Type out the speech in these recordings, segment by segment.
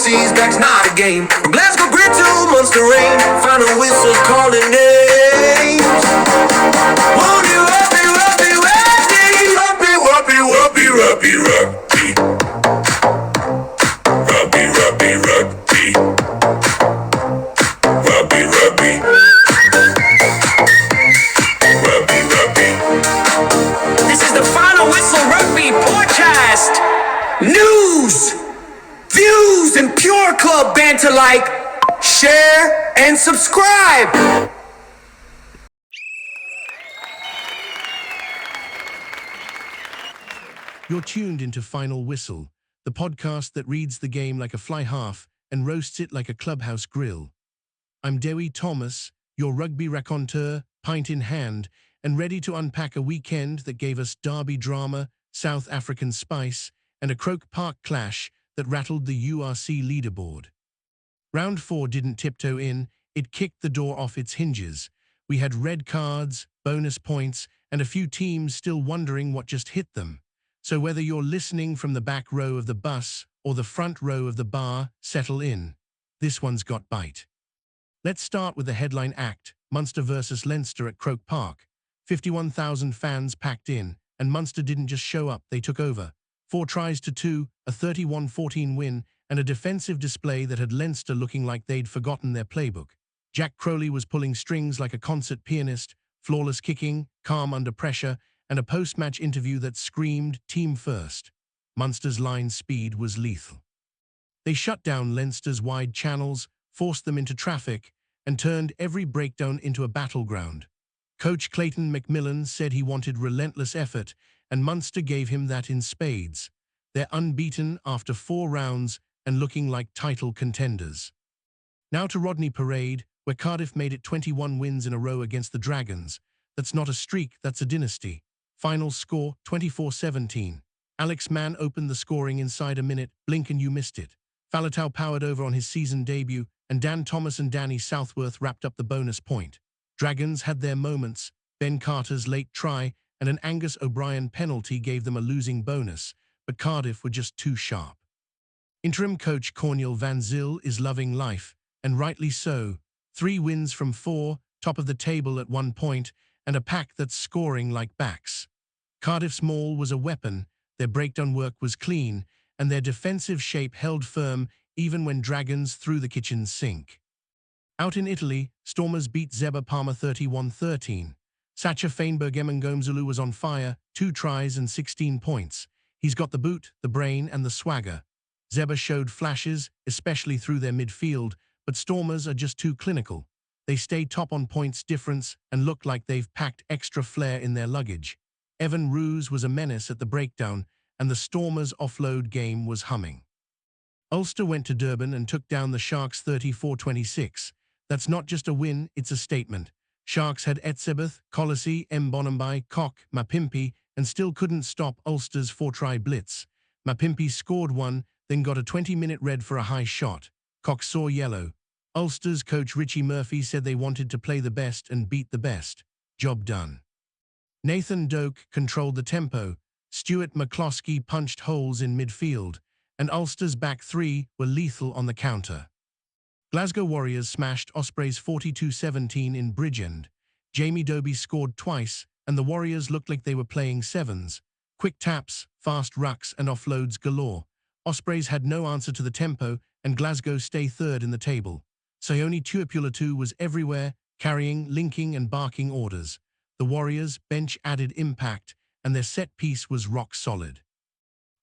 URC's back's not a game. From Glasgow grit to Munster rain, final whistles calling names. Won't you rugby, rugby, rugby, rugby, rugby, rugby, rugby, rugby, rugby, rugby, rugby, rugby, rugby, rugby, rugby. This is the final whistle rugby podcast. News, views, and pure club banter. Like, share, and subscribe. You're tuned into Final Whistle, the podcast that reads the game like a fly half and roasts it like a clubhouse grill. I'm Dewi Thomas, your rugby raconteur, pint in hand, and ready to unpack a weekend that gave us derby drama, South African spice, and a Croke Park clash that rattled the URC leaderboard. Round 4 didn't tiptoe in, it kicked the door off its hinges. We had red cards, bonus points, and a few teams still wondering what just hit them. So whether you're listening from the back row of the bus or the front row of the bar, settle in. This one's got bite. Let's start with the headline act, Munster versus Leinster at Croke Park. 51,000 fans packed in, and Munster didn't just show up, they took over. 4 tries to 2, a 31-14 win, and a defensive display that had Leinster looking like they'd forgotten their playbook. Jack Crowley was pulling strings like a concert pianist, flawless kicking, calm under pressure, and a post-match interview that screamed team first. Munster's line speed was lethal. They shut down Leinster's wide channels, forced them into traffic, and turned every breakdown into a battleground. Coach Clayton McMillan said he wanted relentless effort, and Munster gave him that in spades. They're unbeaten after 4 rounds and looking like title contenders. Now to Rodney Parade, where Cardiff made it 21 wins in a row against the Dragons. That's not a streak, that's a dynasty. Final score, 24-17. Alex Mann opened the scoring inside a minute, blink and you missed it. Faletau powered over on his season debut, and Dan Thomas and Danny Southworth wrapped up the bonus point. Dragons had their moments. Ben Carter's late try and an Angus O'Brien penalty gave them a losing bonus, but Cardiff were just too sharp. Interim coach Cornel van Zyl is loving life, and rightly so. 3 wins from 4, top of the table at 1 point, and a pack that's scoring like backs. Cardiff's maul was a weapon, their breakdown work was clean, and their defensive shape held firm even when Dragons threw the kitchen sink. Out in Italy, Stormers beat Zebba Palmer 31-13. Sacha Feinberg Emengomzulu was on fire, 2 tries and 16 points. He's got the boot, the brain, and the swagger. Zebba showed flashes, especially through their midfield, but Stormers are just too clinical. They stay top on points difference and look like they've packed extra flair in their luggage. Evan Roos was a menace at the breakdown, and the Stormers' offload game was humming. Ulster went to Durban and took down the Sharks 34-26. That's not just a win, it's a statement. Sharks had Etzebeth, Colossi, Mbonambai, Cock, Mapimpi, and still couldn't stop Ulster's 4-try blitz. Mapimpi scored 1, then got a 20-minute red for a high shot. Cock saw yellow. Ulster's coach Richie Murphy said they wanted to play the best and beat the best. Job done. Nathan Doak controlled the tempo. Stuart McCloskey punched holes in midfield, and Ulster's back 3 were lethal on the counter. Glasgow Warriors smashed Ospreys 42-17 in Bridgend. Jamie Doby scored twice, and the Warriors looked like they were playing sevens. Quick taps, fast rucks, and offloads galore. Ospreys had no answer to the tempo, and Glasgow stay third in the table. Sione Tuipulatu was everywhere, carrying, linking, and barking orders. The Warriors' bench added impact, and their set piece was rock solid.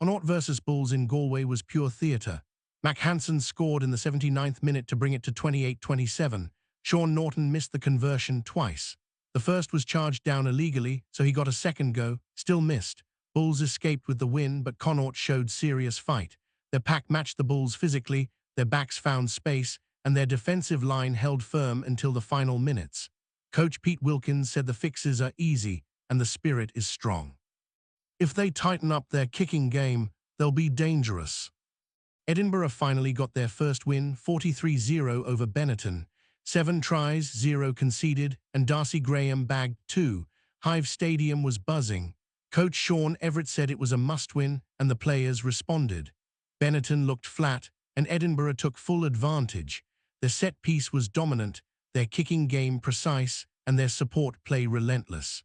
Connaught versus Bulls in Galway was pure theatre. Mac Hansen scored in the 79th minute to bring it to 28-27. Sean Norton missed the conversion twice. The first was charged down illegally, so he got a second go, still missed. Bulls escaped with the win, but Connaught showed serious fight. Their pack matched the Bulls physically, their backs found space, and their defensive line held firm until the final minutes. Coach Pete Wilkins said the fixes are easy and the spirit is strong. If they tighten up their kicking game, they'll be dangerous. Edinburgh finally got their first win, 43-0 over Benetton. 7 tries, 0 conceded, and Darcy Graham bagged 2. Hive Stadium was buzzing. Coach Sean Everett said it was a must-win, and the players responded. Benetton looked flat, and Edinburgh took full advantage. Their set piece was dominant, their kicking game precise, and their support play relentless.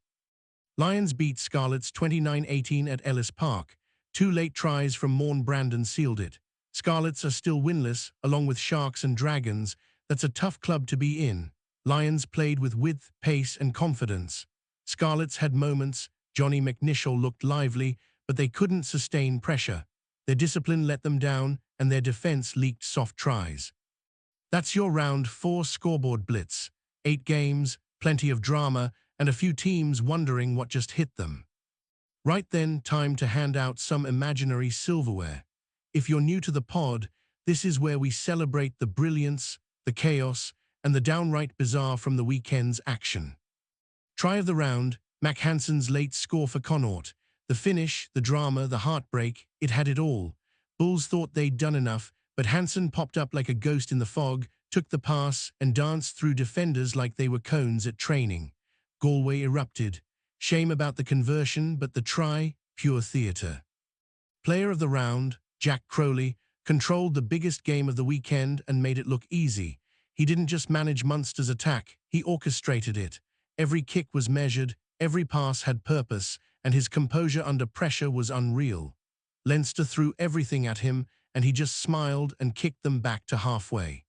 Lions beat Scarlets 29-18 at Ellis Park. 2 late tries from Morn Brandon sealed it. Scarlets are still winless, along with Sharks and Dragons. That's a tough club to be in. Lions played with width, pace, and confidence. Scarlets had moments. Johnny McNichol looked lively, but they couldn't sustain pressure. Their discipline let them down, and their defense leaked soft tries. That's your round 4 scoreboard blitz. 8 games, plenty of drama, and a few teams wondering what just hit them. Right then, time to hand out some imaginary silverware. If you're new to the pod, this is where we celebrate the brilliance, the chaos, and the downright bizarre from the weekend's action. Try of the round, Mac Hansen's late score for Connaught. The finish, the drama, the heartbreak, it had it all. Bulls thought they'd done enough, but Hansen popped up like a ghost in the fog, took the pass, and danced through defenders like they were cones at training. Galway erupted. Shame about the conversion, but the try, pure theatre. Player of the round, Jack Crowley, controlled the biggest game of the weekend and made it look easy. He didn't just manage Munster's attack, he orchestrated it. Every kick was measured, every pass had purpose, and his composure under pressure was unreal. Leinster threw everything at him, and he just smiled and kicked them back to halfway.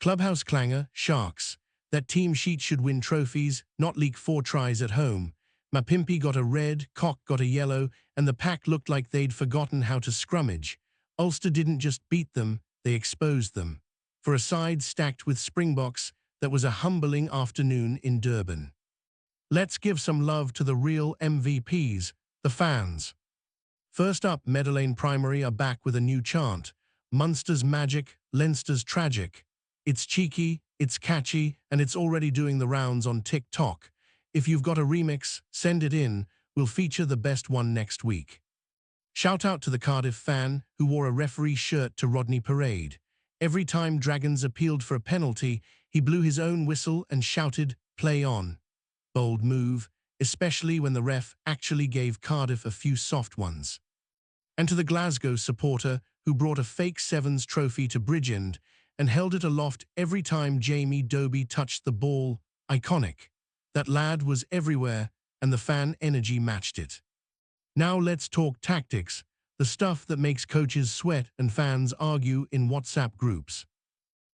Clubhouse clanger, Sharks. That team sheet should win trophies, not leak 4 tries at home. Mapimpi got a red, Cock got a yellow, and the pack looked like they'd forgotten how to scrummage. Ulster didn't just beat them, they exposed them. For a side stacked with Springboks, that was a humbling afternoon in Durban. Let's give some love to the real MVPs, the fans. First up, Meadowlane Primary are back with a new chant. Munster's magic, Leinster's tragic. It's cheeky, it's catchy, and it's already doing the rounds on TikTok. If you've got a remix, send it in. We'll feature the best one next week. Shout out to the Cardiff fan who wore a referee shirt to Rodney Parade. Every time Dragons appealed for a penalty, he blew his own whistle and shouted, "Play on." Bold move, especially when the ref actually gave Cardiff a few soft ones. And to the Glasgow supporter who brought a fake Sevens trophy to Bridgend and held it aloft every time Jamie Dobie touched the ball, iconic. That lad was everywhere, and the fan energy matched it. Now let's talk tactics, the stuff that makes coaches sweat and fans argue in WhatsApp groups.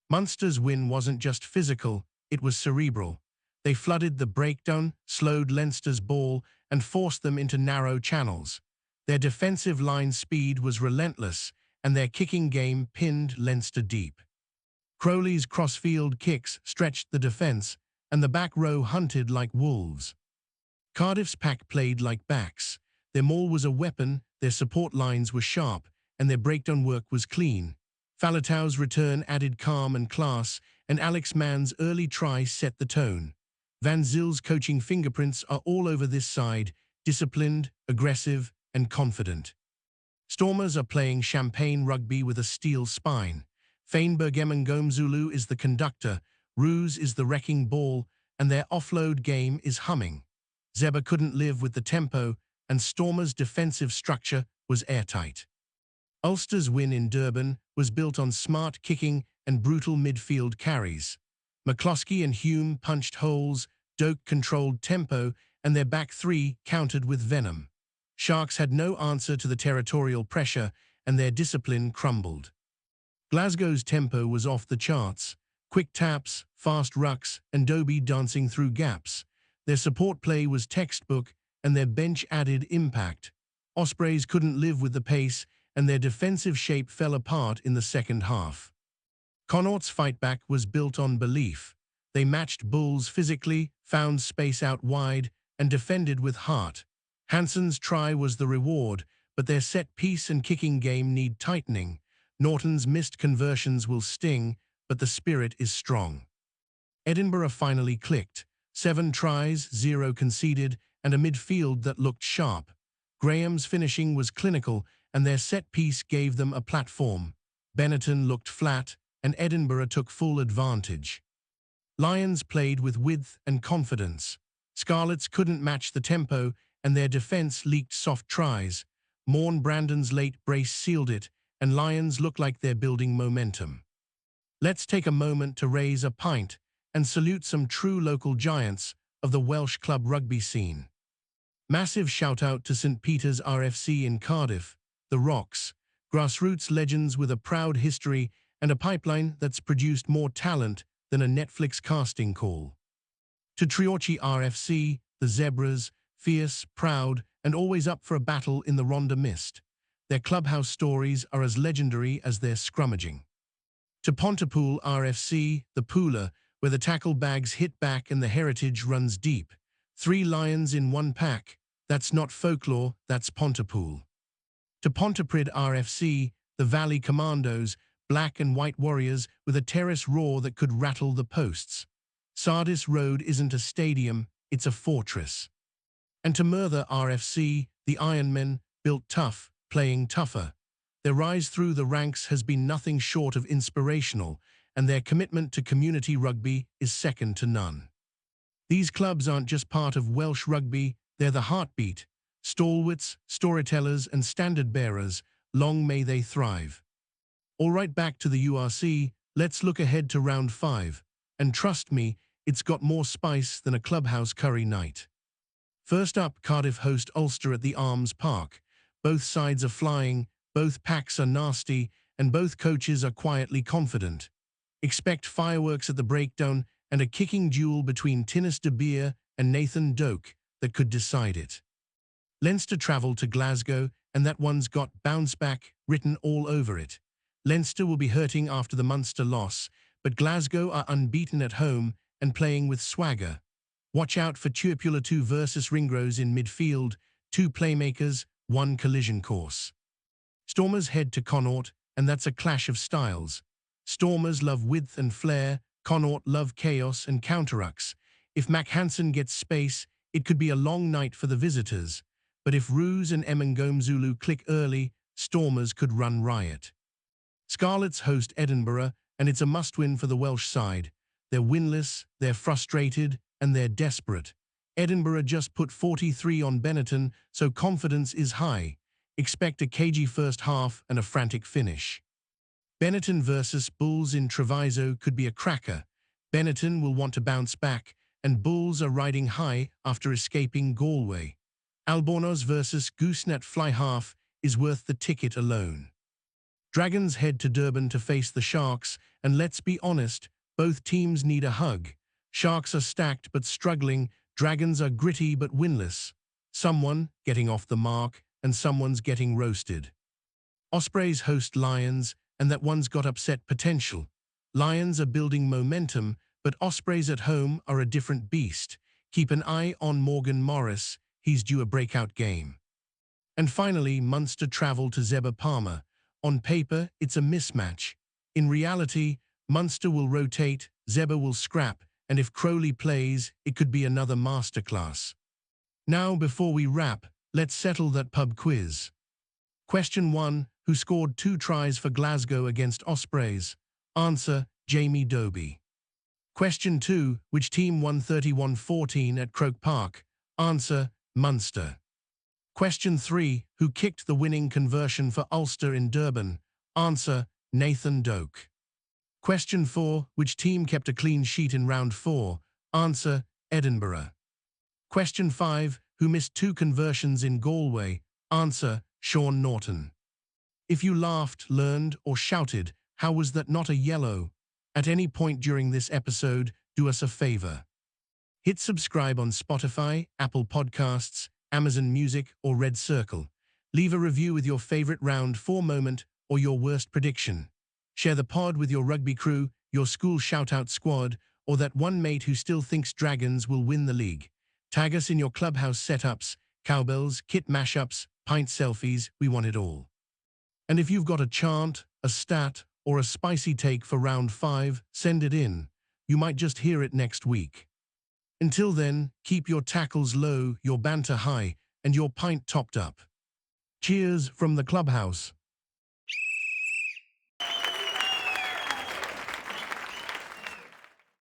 Munster's win wasn't just physical, it was cerebral. They flooded the breakdown, slowed Leinster's ball, and forced them into narrow channels. Their defensive line speed was relentless, and their kicking game pinned Leinster deep. Crowley's crossfield kicks stretched the defence, and the back row hunted like wolves. Cardiff's pack played like backs. Their maul was a weapon, their support lines were sharp, and their breakdown work was clean. Faletau's return added calm and class, and Alex Mann's early try set the tone. Van Zil's coaching fingerprints are all over this side, disciplined, aggressive, and confident. Stormers are playing champagne rugby with a steel spine. Feinberg Emengomzulu is the conductor, Ruse is the wrecking ball, and their offload game is humming. Zeba couldn't live with the tempo, and Stormers' defensive structure was airtight. Ulster's win in Durban was built on smart kicking and brutal midfield carries. McCloskey and Hume punched holes, Doak controlled tempo, and their back three countered with venom. Sharks had no answer to the territorial pressure, and their discipline crumbled. Glasgow's tempo was off the charts. Quick taps, fast rucks, and Dobie dancing through gaps. Their support play was textbook, and their bench added impact. Ospreys couldn't live with the pace, and their defensive shape fell apart in the second half. Connaught's fightback was built on belief. They matched Bulls physically, found space out wide, and defended with heart. Hansen's try was the reward, but their set-piece and kicking game need tightening. Norton's missed conversions will sting, but the spirit is strong. Edinburgh finally clicked. 7 tries, 0 conceded, and a midfield that looked sharp. Graham's finishing was clinical, and their set-piece gave them a platform. Benetton looked flat, and Edinburgh took full advantage. Lions played with width and confidence. Scarlets couldn't match the tempo, and their defence leaked soft tries. Morn Brandon's late brace sealed it, and Lions look like they're building momentum. Let's take a moment to raise a pint and salute some true local giants of the Welsh club rugby scene. Massive shout-out to St Peter's RFC in Cardiff, the Rocks, grassroots legends with a proud history and a pipeline that's produced more talent than a Netflix casting call. To Treorchy RFC, the Zebras, fierce, proud, and always up for a battle in the Rhondda Mist. Their clubhouse stories are as legendary as their scrummaging. To Pontypool RFC, the Pooler, where the tackle bags hit back and the heritage runs deep. 3 lions in one pack. That's not folklore, that's Pontypool. To Pontypridd RFC, the Valley Commandos, black and white warriors with a terrace roar that could rattle the posts. Sardis Road isn't a stadium, it's a fortress. And to Merthyr RFC, the Ironmen, built tough, playing tougher. Their rise through the ranks has been nothing short of inspirational, and their commitment to community rugby is second to none. These clubs aren't just part of Welsh rugby, they're the heartbeat. Stalwarts, storytellers, and standard-bearers, long may they thrive. All right, back to the URC, let's look ahead to round 5. And trust me, it's got more spice than a clubhouse curry night. First up, Cardiff host Ulster at the Arms Park. Both sides are flying, both packs are nasty, and both coaches are quietly confident. Expect fireworks at the breakdown and a kicking duel between Tinnis de Beer and Nathan Doak that could decide it. Leinster travelled to Glasgow, and that one's got bounce back written all over it. Leinster will be hurting after the Munster loss, but Glasgow are unbeaten at home and playing with swagger. Watch out for Tuipula 2 versus Ringrose in midfield, 2 playmakers, 1 collision course. Stormers head to Connaught, and that's a clash of styles. Stormers love width and flair, Connaught love chaos and counter-rucks. If Hansen gets space, it could be a long night for the visitors. But if Roos and Emengomzulu click early, Stormers could run riot. Scarlets host Edinburgh, and it's a must-win for the Welsh side. They're winless, they're frustrated, and they're desperate. Edinburgh just put 43 on Benetton, so confidence is high. Expect a cagey first half and a frantic finish. Benetton versus Bulls in Treviso could be a cracker. Benetton will want to bounce back, and Bulls are riding high after escaping Galway. Albornoz versus Goosenet Fly Half is worth the ticket alone. Dragons head to Durban to face the Sharks, and let's be honest, both teams need a hug. Sharks are stacked but struggling, Dragons are gritty but winless. Someone getting off the mark, and someone's getting roasted. Ospreys host Lions, and that one's got upset potential. Lions are building momentum, but Ospreys at home are a different beast. Keep an eye on Morgan Morris, he's due a breakout game. And finally, Munster travel to Zebba Palmer. On paper, it's a mismatch. In reality, Munster will rotate, Zebba will scrap, and if Crowley plays, it could be another masterclass. Now, before we wrap, let's settle that pub quiz. Question 1. Who scored 2 tries for Glasgow against Ospreys? Answer, Jamie Doby. Question 2. Which team won 31-14 at Croke Park? Answer, Munster. Question 3. Who kicked the winning conversion for Ulster in Durban? Answer, Nathan Doak. Question 4. Which team kept a clean sheet in round 4? Answer, Edinburgh. Question 5. Who missed 2 conversions in Galway? Answer, Sean Norton. If you laughed, learned, or shouted, how was that not a yellow? At any point during this episode, do us a favor. Hit subscribe on Spotify, Apple Podcasts, Amazon Music, or Red Circle. Leave a review with your favorite round 4 moment or your worst prediction. Share the pod with your rugby crew, your school shoutout squad, or that one mate who still thinks Dragons will win the league. Tag us in your clubhouse setups, cowbells, kit mashups, pint selfies, we want it all. And if you've got a chant, a stat, or a spicy take for round 5, send it in. You might just hear it next week. Until then, keep your tackles low, your banter high, and your pint topped up. Cheers from the Clubhouse.